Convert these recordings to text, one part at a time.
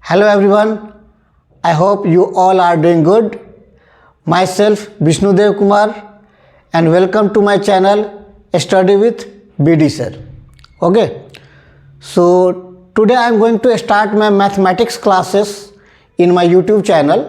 Hello everyone, I hope you all are doing good. Myself Vishnudev Kumar and welcome to my channel Study with BD Sir. Okay, so today I am going to start my mathematics classes in my YouTube channel.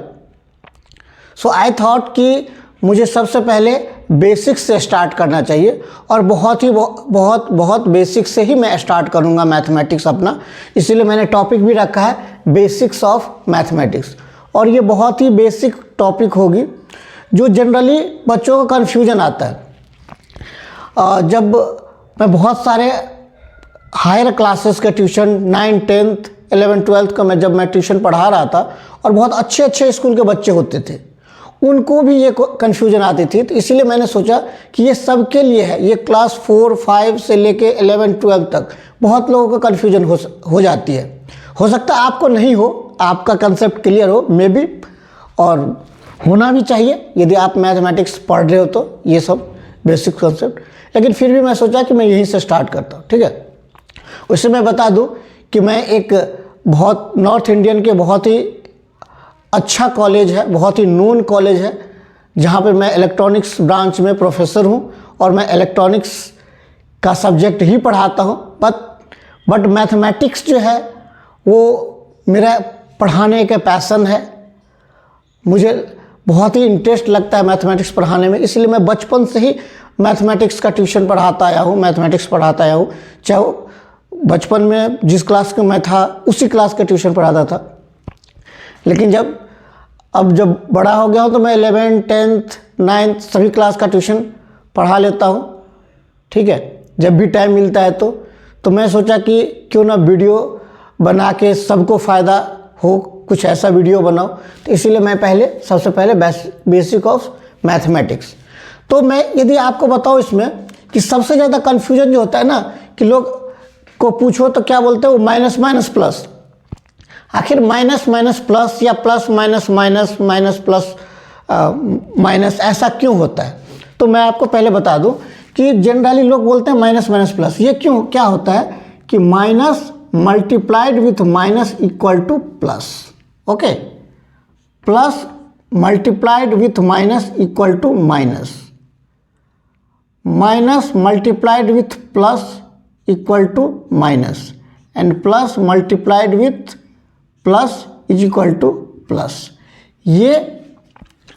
So I thought कि मुझे सबसे पहले basics से start करना चाहिए और बहुत basic से ही मैं स्टार्ट करूंगा मैथमेटिक्स अपना, इसीलिए मैंने टॉपिक भी रखा है बेसिक्स ऑफ मैथमेटिक्स। और ये बहुत ही बेसिक टॉपिक होगी जो जनरली बच्चों को कन्फ्यूजन आता है। जब मैं बहुत सारे हायर क्लासेस के ट्यूशन 9, 10th, 11, 12th का जब मैं ट्यूशन पढ़ा रहा था और बहुत अच्छे स्कूल के बच्चे होते थे, उनको भी ये कन्फ्यूजन आती थी। तो इसीलिए मैंने सोचा कि ये सबके लिए है। ये क्लास 4, 5 से लेके 11, 12 तक बहुत लोगों को कन्फ्यूजन हो जाती है। हो सकता है आपको नहीं हो, आपका कंसेप्ट क्लियर हो मे बी, और होना भी चाहिए यदि आप मैथमेटिक्स पढ़ रहे हो तो ये सब बेसिक कंसेप्ट। लेकिन फिर भी मैं सोचा कि मैं यहीं से स्टार्ट करता हूँ, ठीक है। उससे मैं बता दूँ कि मैं एक बहुत नॉर्थ इंडियन के बहुत ही अच्छा कॉलेज है, बहुत ही नोन कॉलेज है, जहाँ पर मैं इलेक्ट्रॉनिक्स ब्रांच में प्रोफेसर हूँ और मैं इलेक्ट्रॉनिक्स का सब्जेक्ट ही पढ़ाता हूँ। बट मैथमेटिक्स जो है वो मेरा पढ़ाने का पैसन है। मुझे बहुत ही इंटरेस्ट लगता है मैथमेटिक्स पढ़ाने में, इसलिए मैं बचपन से ही मैथमेटिक्स का ट्यूशन पढ़ाता आया हूँ, मैथमेटिक्स पढ़ाता आया हूँ। चाहे बचपन में जिस क्लास का मैं था उसी क्लास का ट्यूशन पढ़ाता था। लेकिन जब बड़ा हो गया हूँ तो मैं 11, 10th, 9th सभी क्लास का ट्यूशन पढ़ा लेता हूँ, ठीक है, जब भी टाइम मिलता है तो मैं सोचा कि क्यों ना वीडियो बना के सबको फ़ायदा हो, कुछ ऐसा वीडियो बनाओ। तो इसीलिए मैं सबसे पहले बेसिक ऑफ मैथमेटिक्स। तो मैं यदि आपको बताऊँ इसमें कि सबसे ज़्यादा कन्फ्यूजन जो होता है ना, कि लोग को पूछो तो क्या बोलते हैं वो माइनस माइनस प्लस। आखिर माइनस माइनस प्लस या plus minus minus minus plus minus ऐसा क्यों होता है? तो मैं आपको पहले बता दूं कि जनरली लोग बोलते हैं माइनस माइनस प्लस। ये क्यों क्या होता है कि minus multiplied with minus equal to plus. Okay, plus multiplied with minus equal to minus, minus multiplied with plus equal to minus, and plus multiplied with plus is equal to plus. ये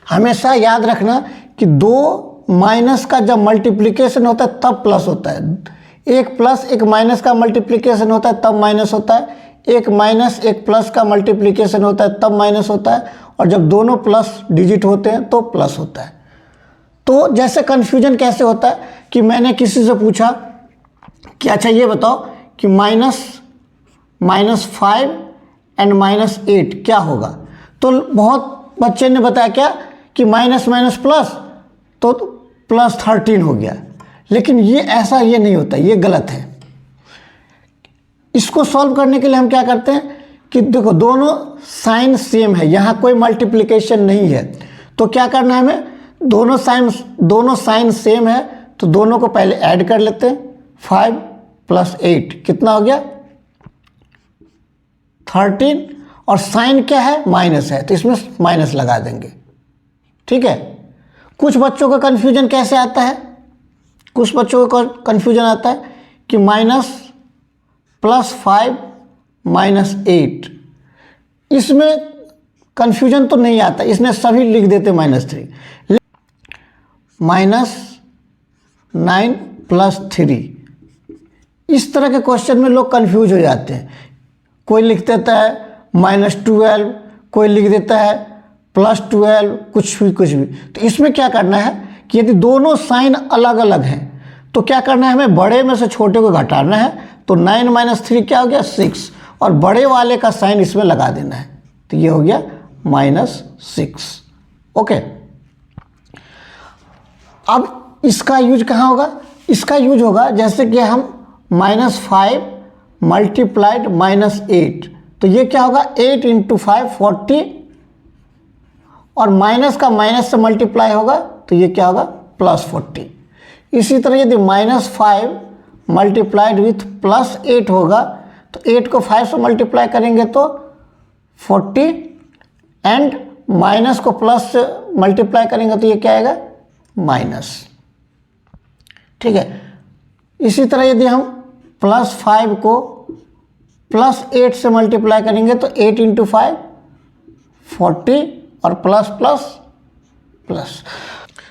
हमेशा याद रखना कि दो minus का जब multiplication होता है तब प्लस होता है। एक प्लस एक माइनस का मल्टीप्लिकेशन होता है तब माइनस होता है। एक माइनस एक प्लस का मल्टीप्लिकेशन होता है तब माइनस होता है। और जब दोनों प्लस डिजिट होते हैं तो प्लस होता है। तो जैसे कन्फ्यूजन कैसे होता है कि मैंने किसी से पूछा कि अच्छा ये बताओ कि -5 एंड -8 क्या होगा। तो बहुत बच्चे ने बताया क्या कि माइनस माइनस प्लस, तो +13 हो गया। लेकिन ये नहीं होता, ये गलत है। इसको सॉल्व करने के लिए हम क्या करते हैं कि देखो दोनों साइन सेम है, यहाँ कोई मल्टीप्लिकेशन नहीं है, तो क्या करना है हमें, दोनों साइन सेम है तो दोनों को पहले ऐड कर लेते हैं। 5 + 8 कितना हो गया 13, और साइन क्या है माइनस है तो इसमें माइनस लगा देंगे, ठीक है। कुछ बच्चों का कन्फ्यूजन कैसे आता है, कुछ बच्चों को कन्फ्यूजन आता है कि -+5 -8, इसमें कन्फ्यूजन तो नहीं आता, इसमें सभी लिख देते -3, -9 + 3। इस तरह के क्वेश्चन में लोग कन्फ्यूज हो जाते हैं। कोई लिख देता है -12, कोई लिख देता है +12, कुछ भी। तो इसमें क्या करना है कि यदि दोनों साइन अलग अलग हैं तो क्या करना है, हमें बड़े में से छोटे को घटाना है। तो 9 - 3 क्या हो गया 6, और बड़े वाले का साइन इसमें लगा देना है, तो ये हो गया -6। ओके, अब इसका यूज कहाँ होगा, इसका यूज होगा जैसे कि हम -5 मल्टीप्लाइड -8, तो ये क्या होगा 8 × 5 40, और माइनस का माइनस से मल्टीप्लाई होगा तो ये क्या होगा +40। इसी तरह यदि -5 मल्टीप्लाइड विथ +8 होगा तो 8 को 5 से मल्टीप्लाई करेंगे तो 40 एंड माइनस को प्लस से मल्टीप्लाई करेंगे तो ये क्या आएगा, माइनस। ठीक है, इसी तरह यदि हम +5 को +8 से मल्टीप्लाई करेंगे तो 8 × 5 40 और प्लस प्लस प्लस।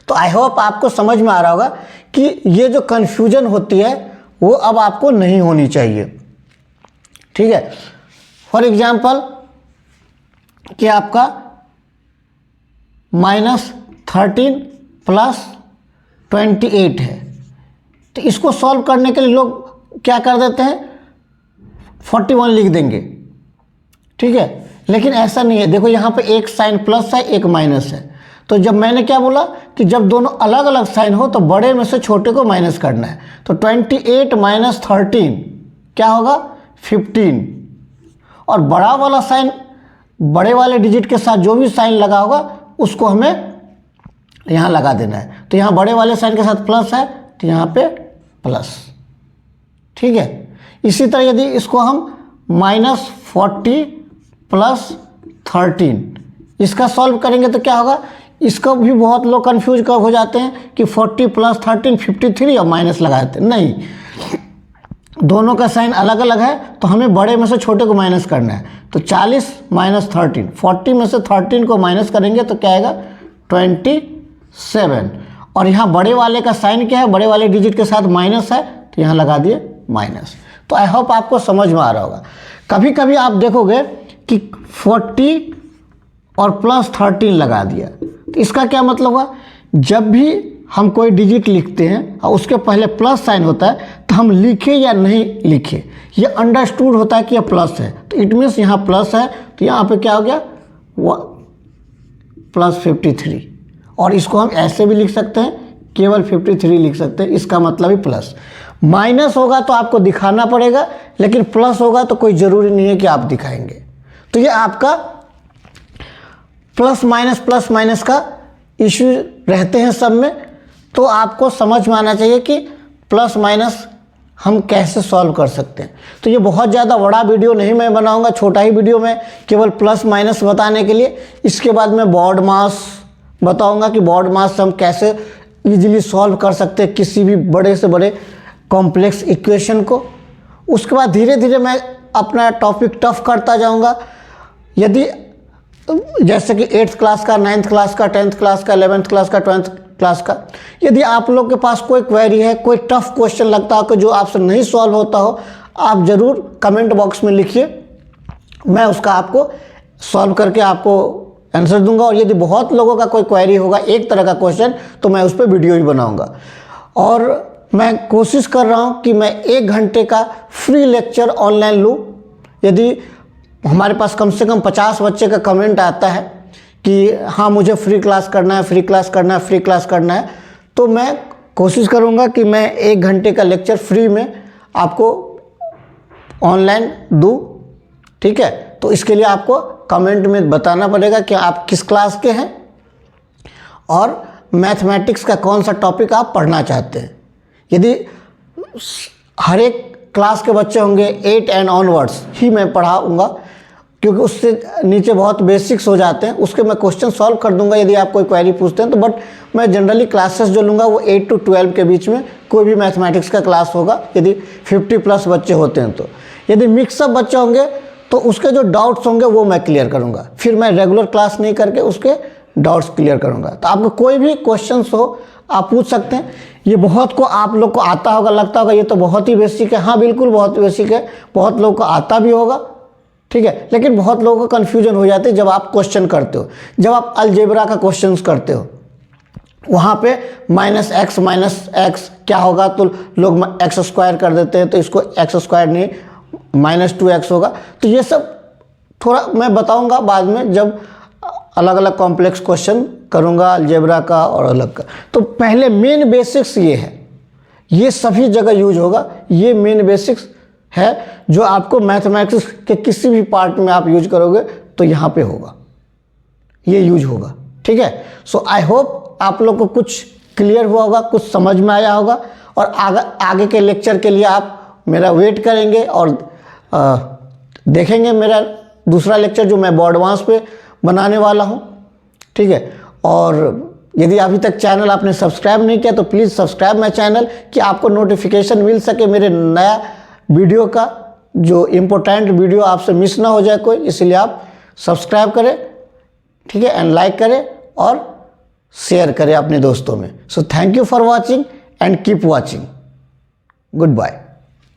तो आई होप आपको समझ में आ रहा होगा कि ये जो कन्फ्यूजन होती है वो अब आपको नहीं होनी चाहिए। ठीक है, फॉर एग्जाम्पल कि आपका -13 + 28 है, तो इसको सॉल्व करने के लिए लोग क्या कर देते हैं, 41 लिख देंगे। ठीक है, लेकिन ऐसा नहीं है। देखो यहाँ पे एक साइन प्लस है, एक माइनस है, तो जब मैंने क्या बोला कि जब दोनों अलग अलग साइन हो तो बड़े में से छोटे को माइनस करना है। तो 28 - 13 क्या होगा, 15। और बड़ा वाला साइन, बड़े वाले डिजिट के साथ जो भी साइन लगा होगा उसको हमें यहाँ लगा देना है। तो यहाँ बड़े वाले साइन के साथ प्लस है तो यहाँ पे प्लस। ठीक है, इसी तरह यदि इसको हम -40 + 13 इसका सॉल्व करेंगे तो क्या होगा, इसको भी बहुत लोग कंफ्यूज कर हो जाते हैं कि 40 + 13 53 और माइनस लगा देते हैं। नहीं, दोनों का साइन अलग अलग है तो हमें बड़े में से छोटे को माइनस करना है। तो 40 - 13, 40 में से 13 को माइनस करेंगे तो क्या आएगा, 27। और यहाँ बड़े वाले का साइन क्या है, बड़े वाले डिजिट के साथ माइनस है तो यहाँ लगा दिए माइनस। तो आई होप आपको समझ में आ रहा होगा। कभी कभी आप देखोगे कि 40 और +13 लगा दिया, तो इसका क्या मतलब हुआ, जब भी हम कोई डिजिट लिखते हैं और उसके पहले प्लस साइन होता है तो हम लिखे या नहीं लिखे ये अंडरस्टूड होता है कि यह प्लस है। तो इट मीन्स यहाँ प्लस है तो यहाँ पे क्या हो गया, +53। और इसको हम ऐसे भी लिख सकते हैं, केवल 53 लिख सकते हैं, इसका मतलब ही प्लस। माइनस होगा तो आपको दिखाना पड़ेगा, लेकिन प्लस होगा तो कोई ज़रूरी नहीं है कि आप दिखाएंगे। तो ये आपका प्लस माइनस का इश्यू रहते हैं सब में। तो आपको समझ में आना चाहिए कि प्लस माइनस हम कैसे सॉल्व कर सकते हैं। तो ये बहुत ज़्यादा बड़ा वीडियो नहीं मैं बनाऊंगा, छोटा ही वीडियो में केवल प्लस माइनस बताने के लिए। इसके बाद मैं बॉड मास बताऊंगा कि बॉड मास से हम कैसे इजीली सॉल्व कर सकते हैं किसी भी बड़े से बड़े कॉम्प्लेक्स इक्वेशन को। उसके बाद धीरे धीरे मैं अपना टॉपिक टफ करता जाऊँगा। यदि जैसे कि 8th क्लास का, 9th क्लास का, 10th क्लास का, 11th क्लास का, 12th क्लास का, यदि आप लोग के पास कोई क्वेरी है, कोई टफ क्वेश्चन लगता हो कि जो आपसे नहीं सॉल्व होता हो, आप ज़रूर कमेंट बॉक्स में लिखिए, मैं उसका आपको सॉल्व करके आपको आंसर दूंगा। और यदि बहुत लोगों का कोई क्वेरी होगा एक तरह का क्वेश्चन तो मैं उस पर वीडियो ही बनाऊँगा। और मैं कोशिश कर रहा हूँ कि मैं 1 घंटे का फ्री लेक्चर ऑनलाइन लूँ। यदि हमारे पास कम से कम 50 बच्चे का कमेंट आता है कि हाँ मुझे फ्री क्लास करना है, फ्री क्लास करना है, फ्री क्लास करना है, तो मैं कोशिश करूँगा कि मैं 1 घंटे का लेक्चर फ्री में आपको ऑनलाइन दूँ। ठीक है, तो इसके लिए आपको कमेंट में बताना पड़ेगा कि आप किस क्लास के हैं और मैथमेटिक्स का कौन सा टॉपिक आप पढ़ना चाहते हैं। यदि हर एक क्लास के बच्चे होंगे 8 एंड ऑनवर्ड्स ही मैं पढ़ाऊँगा, क्योंकि उससे नीचे बहुत बेसिक्स हो जाते हैं, उसके मैं क्वेश्चन सॉल्व कर दूंगा यदि आप कोई क्वेरी पूछते हैं तो। बट मैं जनरली क्लासेस जो लूँगा वो 8 to 12 के बीच में कोई भी मैथमेटिक्स का क्लास होगा, यदि 50+ बच्चे होते हैं तो। यदि मिक्सअप बच्चे होंगे तो उसके जो डाउट्स होंगे वो मैं क्लियर करूँगा, फिर मैं रेगुलर क्लास नहीं करके उसके डाउट्स क्लियर करूँगा। तो आपको कोई भी क्वेश्चन हो आप पूछ सकते हैं। ये बहुत को आप लोग को आता होगा, लगता होगा ये तो बहुत ही बेसिक है। हाँ बिल्कुल बहुत बेसिक है, बहुत लोगों को आता भी होगा। ठीक है, लेकिन बहुत लोगों को कन्फ्यूजन हो जाती है जब आप क्वेश्चन करते हो, जब आप अलजेब्रा का क्वेश्चन करते हो, वहाँ पे -x क्या होगा तो लोग x² कर देते हैं, तो इसको x² नहीं -2x होगा। तो ये सब थोड़ा मैं बताऊँगा बाद में जब अलग अलग कॉम्प्लेक्स क्वेश्चन करूँगा अलजेब्रा का और अलग का। तो पहले मेन बेसिक्स ये है, ये सभी जगह यूज होगा। ये मेन बेसिक्स है जो आपको मैथमेटिक्स के किसी भी पार्ट में आप यूज करोगे तो यहाँ पे होगा, ये यूज होगा। ठीक है, सो आई होप आप लोग को कुछ क्लियर हुआ होगा, कुछ समझ में आया होगा। और आगे के लेक्चर के लिए आप मेरा वेट करेंगे और देखेंगे मेरा दूसरा लेक्चर जो मैं एडवांस पे बनाने वाला हूँ, ठीक है। और यदि अभी तक चैनल आपने सब्सक्राइब नहीं किया तो प्लीज़ सब्सक्राइब माय चैनल कि आपको नोटिफिकेशन मिल सके मेरे नया वीडियो का, जो इम्पोर्टेंट वीडियो आपसे मिस ना हो जाए कोई, इसलिए आप सब्सक्राइब करें, ठीक है, एंड लाइक करें और शेयर करें अपने दोस्तों में। So thank you for watching and keep watching. Good bye.